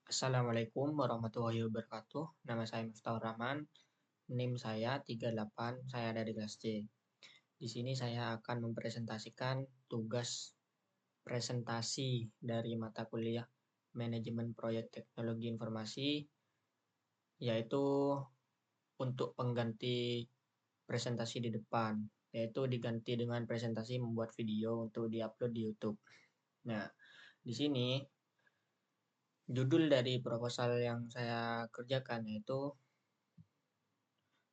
Assalamualaikum warahmatullahi wabarakatuh. Nama saya Miftahur Rahman. NIM saya 38, saya dari kelas C. Di sini saya akan mempresentasikan tugas presentasi dari mata kuliah Manajemen Proyek Teknologi Informasi, yaitu untuk pengganti presentasi di depan, yaitu diganti dengan presentasi membuat video untuk diupload di YouTube. Nah, di sini judul dari proposal yang saya kerjakan yaitu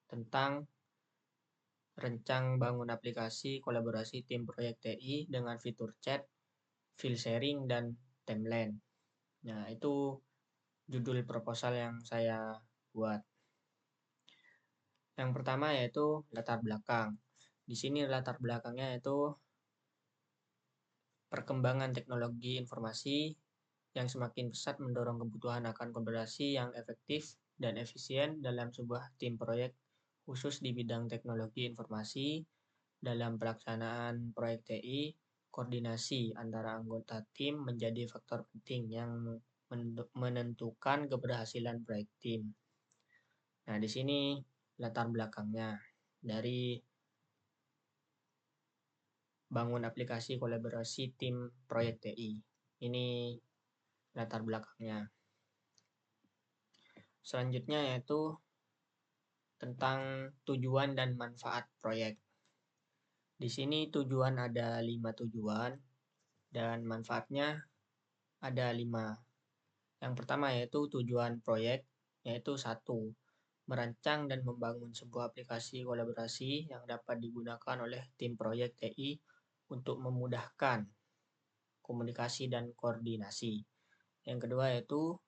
tentang rencang bangun aplikasi kolaborasi tim proyek TI dengan fitur chat, file sharing, dan timeline. Nah, itu judul proposal yang saya buat. Yang pertama yaitu latar belakang. Di sini latar belakangnya yaitu perkembangan teknologi informasi yang semakin pesat mendorong kebutuhan akan kolaborasi yang efektif dan efisien dalam sebuah tim proyek khusus di bidang teknologi informasi. Dalam pelaksanaan proyek TI, koordinasi antara anggota tim menjadi faktor penting yang menentukan keberhasilan proyek tim. Nah, di sini latar belakangnya dari bangun aplikasi kolaborasi tim proyek TI. Ini latar belakangnya. Selanjutnya yaitu tentang tujuan dan manfaat proyek. Di sini tujuan ada 5 tujuan dan manfaatnya ada 5. Yang pertama yaitu tujuan proyek, yaitu 1. Merancang dan membangun sebuah aplikasi kolaborasi yang dapat digunakan oleh tim proyek TI untuk memudahkan komunikasi dan koordinasi. Yang kedua yaitu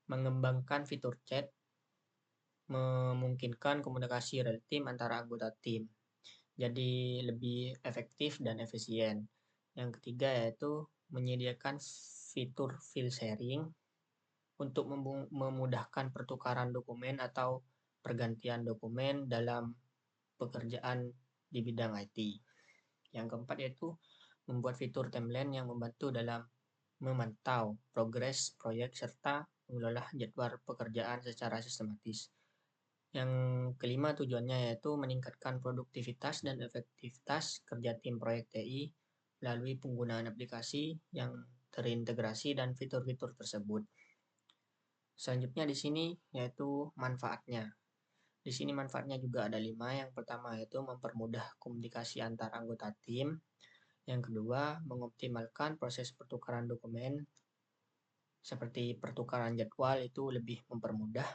mengembangkan fitur chat, memungkinkan komunikasi real time antara anggota tim, jadi lebih efektif dan efisien. Yang ketiga yaitu menyediakan fitur file sharing untuk memudahkan pertukaran dokumen atau pergantian dokumen dalam pekerjaan di bidang IT. Yang keempat yaitu membuat fitur timeline yang membantu dalam memantau progres proyek serta mengelola jadwal pekerjaan secara sistematis. Yang kelima tujuannya yaitu meningkatkan produktivitas dan efektivitas kerja tim proyek TI melalui penggunaan aplikasi yang terintegrasi dan fitur-fitur tersebut. Selanjutnya di sini yaitu manfaatnya. Di sini manfaatnya juga ada 5. Yang pertama yaitu mempermudah komunikasi antar anggota tim. Yang kedua, mengoptimalkan proses pertukaran dokumen seperti pertukaran jadwal itu lebih mempermudah.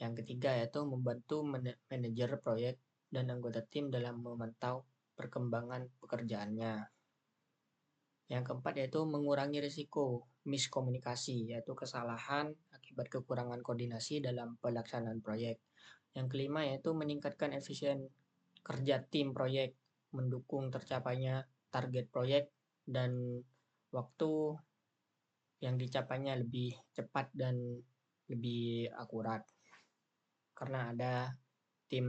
Yang ketiga yaitu membantu manajer proyek dan anggota tim dalam memantau perkembangan pekerjaannya. Yang keempat yaitu mengurangi risiko miskomunikasi, yaitu kesalahan akibat kekurangan koordinasi dalam pelaksanaan proyek. Yang kelima yaitu meningkatkan efisien kerja tim proyek, mendukung tercapainya target proyek dan waktu yang dicapainya lebih cepat dan lebih akurat. Karena ada tim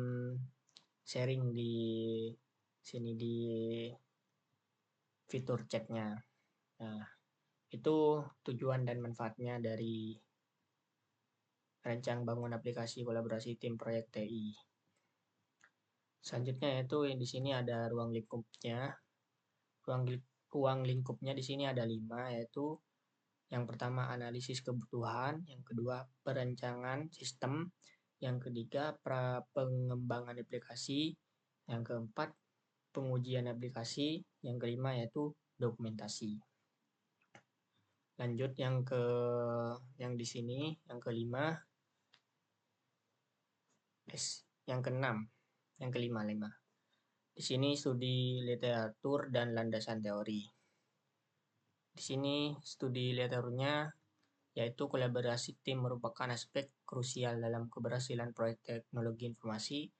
sharing di sini di fitur chatnya. Nah, itu tujuan dan manfaatnya dari rancang bangun aplikasi kolaborasi tim proyek TI. Selanjutnya yaitu di sini ada ruang lingkupnya. Ruang lingkupnya di sini ada 5, yaitu yang pertama analisis kebutuhan, yang kedua perencanaan sistem, yang ketiga pengembangan aplikasi, yang keempat pengujian aplikasi, yang kelima yaitu dokumentasi. Lanjut yang di sini yang kelima, yang keenam, yang kelima. Di sini studi literatur dan landasan teori. Di sini studi literaturnya yaitu kolaborasi tim merupakan aspek krusial dalam keberhasilan proyek teknologi informasi.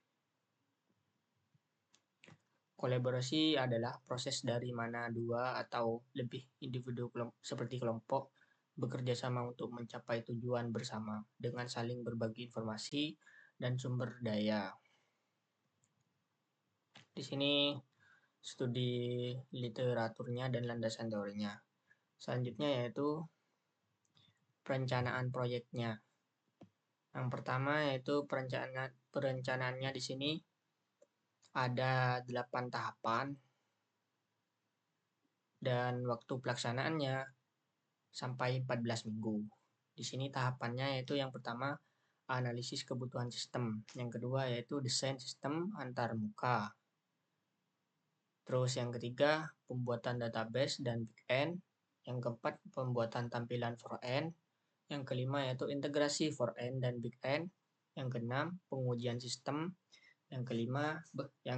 Kolaborasi adalah proses dari mana 2 atau lebih individu seperti kelompok bekerja sama untuk mencapai tujuan bersama dengan saling berbagi informasi dan sumber daya. Di sini studi literaturnya dan landasan teorinya. Selanjutnya yaitu perencanaan proyeknya. Yang pertama yaitu perencanaannya di sini ada 8 tahapan dan waktu pelaksanaannya sampai 14 minggu. Di sini tahapannya yaitu yang pertama analisis kebutuhan sistem, yang kedua yaitu desain sistem antarmuka. Terus yang ketiga pembuatan database dan backend, yang keempat pembuatan tampilan front-end, yang kelima yaitu integrasi front-end dan back-end, yang keenam pengujian sistem, yang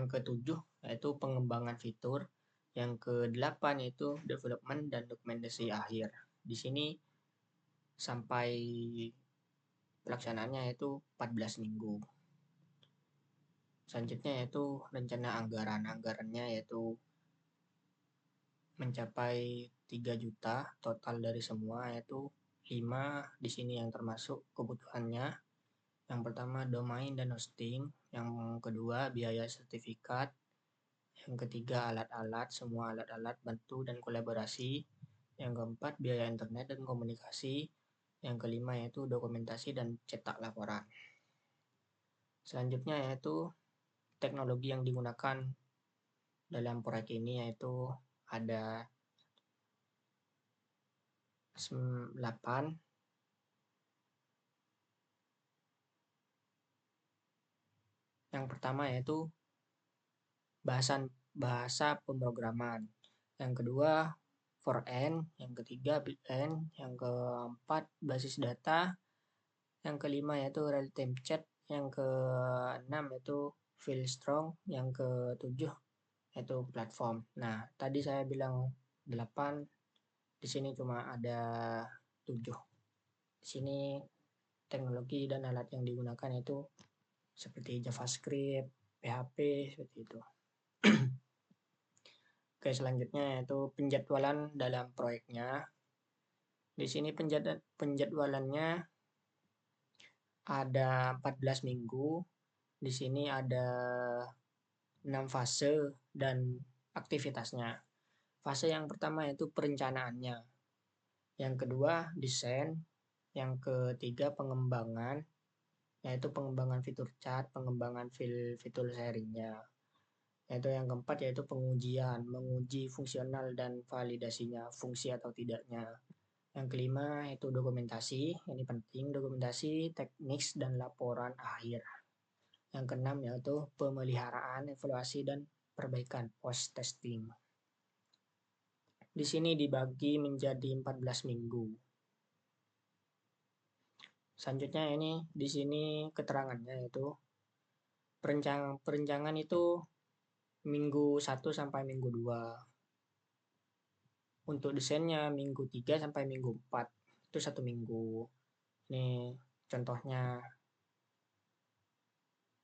ketujuh yaitu pengembangan fitur, yang kedelapan yaitu development dan dokumentasi akhir. Di sini sampai pelaksanaannya yaitu 14 minggu. Selanjutnya yaitu rencana anggaran. Anggarannya yaitu mencapai 3 juta total dari semua, yaitu 5 di sini yang termasuk kebutuhannya. Yang pertama domain dan hosting, yang kedua biaya sertifikat, yang ketiga alat-alat, semua alat-alat bantu dan kolaborasi, yang keempat biaya internet dan komunikasi, yang kelima yaitu dokumentasi dan cetak laporan. Selanjutnya yaitu teknologi yang digunakan dalam proyek ini, yaitu ada 8. Yang pertama yaitu bahasa pemrograman, yang kedua front-end, yang ketiga back-end, yang keempat basis data, yang kelima yaitu real-time chat, yang keenam yaitu feel strong, yang ketujuh yaitu platform. Nah, tadi saya bilang 8, di sini cuma ada 7. Di sini teknologi dan alat yang digunakan itu seperti JavaScript, PHP, seperti itu. Oke, selanjutnya yaitu penjadwalan dalam proyeknya. Di sini penjadwalannya ada 14 minggu. Di sini ada 6 fase dan aktivitasnya. Fase yang pertama yaitu perencanaannya. Yang kedua desain. Yang ketiga pengembangan, yaitu pengembangan fitur chat, pengembangan fitur sharingnya. Yaitu yang keempat yaitu pengujian, menguji fungsional dan validasinya, fungsi atau tidaknya. Yang kelima yaitu dokumentasi, ini penting, dokumentasi, teknis dan laporan akhir. Yang keenam yaitu pemeliharaan, evaluasi dan perbaikan post testing. Di sini dibagi menjadi 14 minggu. Selanjutnya ini di sini keterangannya yaitu perencanaan itu minggu 1 sampai minggu 2. Untuk desainnya minggu 3 sampai minggu 4. Itu 1 minggu. Ini contohnya.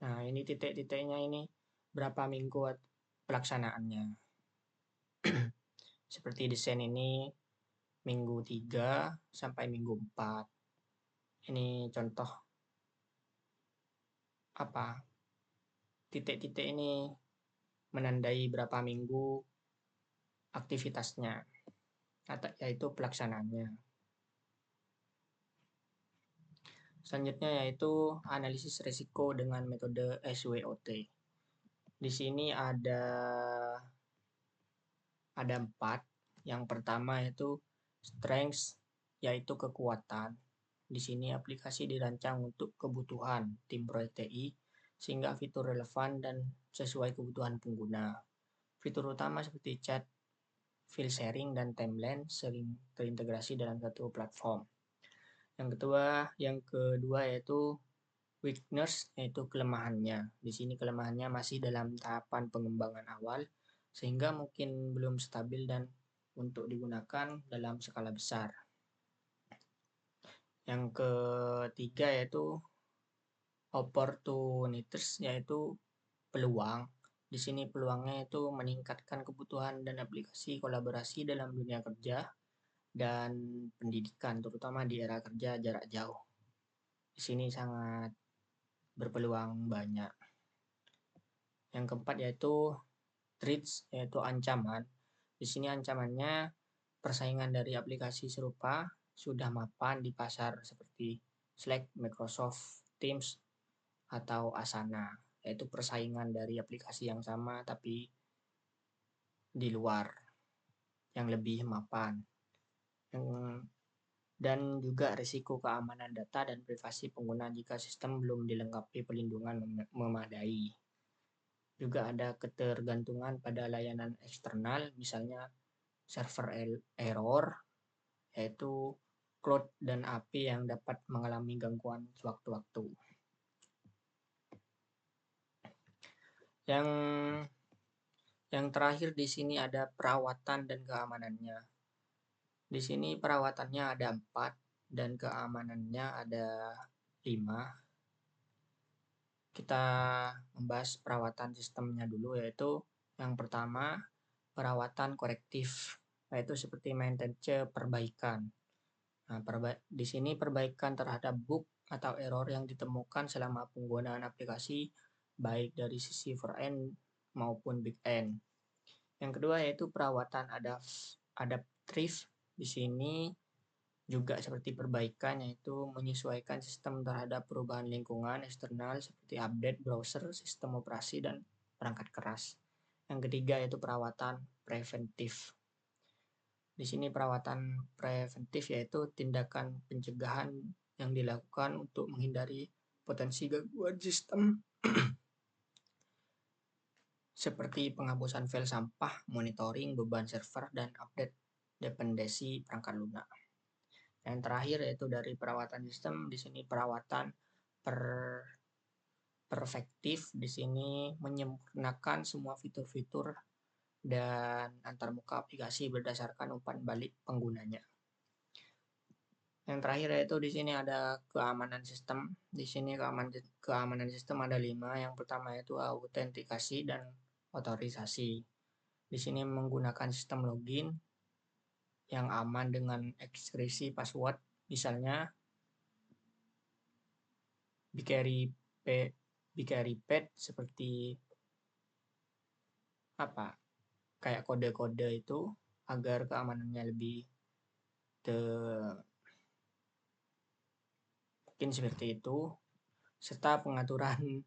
Nah, ini titik-titiknya ini berapa minggu pelaksanaannya. Seperti desain ini minggu 3 sampai minggu 4. Ini contoh titik-titik ini menandai berapa minggu aktivitasnya, yaitu pelaksanaannya. Selanjutnya yaitu analisis risiko dengan metode SWOT. Di sini ada 4. Yang pertama yaitu strengths, yaitu kekuatan. Di sini aplikasi dirancang untuk kebutuhan tim proyek TI sehingga fitur relevan dan sesuai kebutuhan pengguna. Fitur utama seperti chat, file sharing, dan timeline sering terintegrasi dalam satu platform. Yang kedua yaitu weakness, yaitu kelemahannya. Di sini kelemahannya masih dalam tahapan pengembangan awal sehingga mungkin belum stabil dan untuk digunakan dalam skala besar. Yang ketiga yaitu opportunities, yaitu peluang. Di sini peluangnya itu meningkatkan kebutuhan dan aplikasi kolaborasi dalam dunia kerja dan pendidikan, terutama di era kerja jarak jauh. Di sini sangat berpeluang banyak. Yang keempat yaitu threats, yaitu ancaman. Di sini ancamannya persaingan dari aplikasi serupa sudah mapan di pasar seperti Slack, Microsoft Teams, atau Asana, yaitu persaingan dari aplikasi yang sama tapi di luar yang lebih mapan. Dan juga risiko keamanan data dan privasi pengguna jika sistem belum dilengkapi pelindungan memadai. Juga ada ketergantungan pada layanan eksternal, misalnya server error, yaitu cloud dan API yang dapat mengalami gangguan sewaktu-waktu. Yang terakhir di sini ada perawatan dan keamanannya. Di sini perawatannya ada 4 dan keamanannya ada 5. Kita membahas perawatan sistemnya dulu, yaitu yang pertama perawatan korektif, yaitu seperti maintenance perbaikan. Nah, di sini perbaikan terhadap bug atau error yang ditemukan selama penggunaan aplikasi baik dari sisi front-end maupun back-end. Yang kedua yaitu perawatan adaptif. Di sini juga seperti perbaikan, yaitu menyesuaikan sistem terhadap perubahan lingkungan eksternal seperti update browser, sistem operasi, dan perangkat keras. Yang ketiga yaitu perawatan preventif. Di sini perawatan preventif yaitu tindakan pencegahan yang dilakukan untuk menghindari potensi gangguan sistem seperti penghapusan file sampah, monitoring beban server, dan update dependensi perangkat lunak. Yang terakhir yaitu dari perawatan sistem, di sini perawatan perfektif, di sini menyempurnakan semua fitur-fitur dan antarmuka aplikasi berdasarkan umpan balik penggunanya. Yang terakhir yaitu di sini ada keamanan sistem. Di sini keamanan sistem ada 5. Yang pertama yaitu autentikasi dan otorisasi. Di sini menggunakan sistem login yang aman dengan ekskripsi password, misalnya Bcarry-Pad seperti kayak kode-kode itu agar keamanannya lebih mungkin seperti itu, serta pengaturan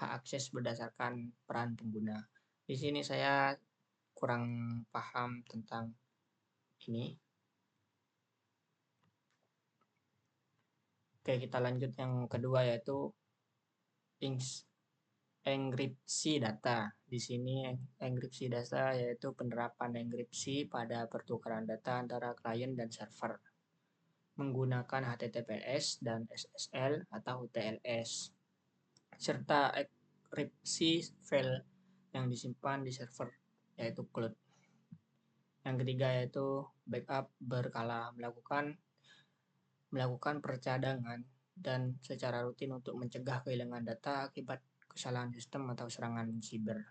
hak akses berdasarkan peran pengguna. Di sini saya kurang paham tentang ini. Oke, kita lanjut yang kedua yaitu enkripsi data. Di sini enkripsi data yaitu penerapan enkripsi pada pertukaran data antara klien dan server menggunakan HTTPS dan SSL atau TLS, serta enkripsi file yang disimpan di server yaitu cloud. Yang ketiga yaitu backup berkala, melakukan percadangan dan secara rutin untuk mencegah kehilangan data akibat kesalahan sistem atau serangan cyber.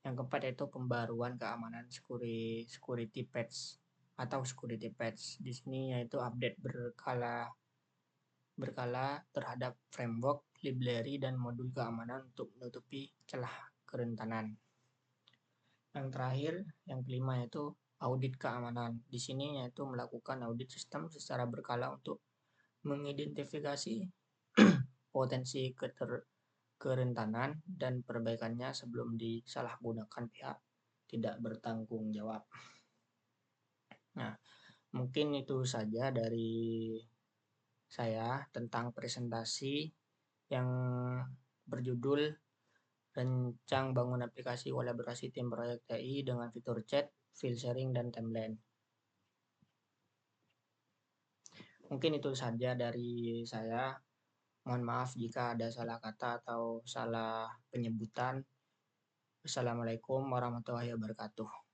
Yang keempat yaitu pembaruan keamanan security patch atau security patch. Di sini yaitu update berkala terhadap framework, library, dan modul keamanan untuk menutupi celah kerentanan. Yang terakhir, yang kelima yaitu audit keamanan. Di sini yaitu melakukan audit sistem secara berkala untuk mengidentifikasi potensi kerentanan dan perbaikannya sebelum disalahgunakan pihak tidak bertanggung jawab. Nah, mungkin itu saja dari saya tentang presentasi yang berjudul Rencang Bangun Aplikasi Kolaborasi Tim Proyek TI dengan fitur chat, file sharing, dan timeline. Mungkin itu saja dari saya. Mohon maaf jika ada salah kata atau salah penyebutan. Wassalamualaikum warahmatullahi wabarakatuh.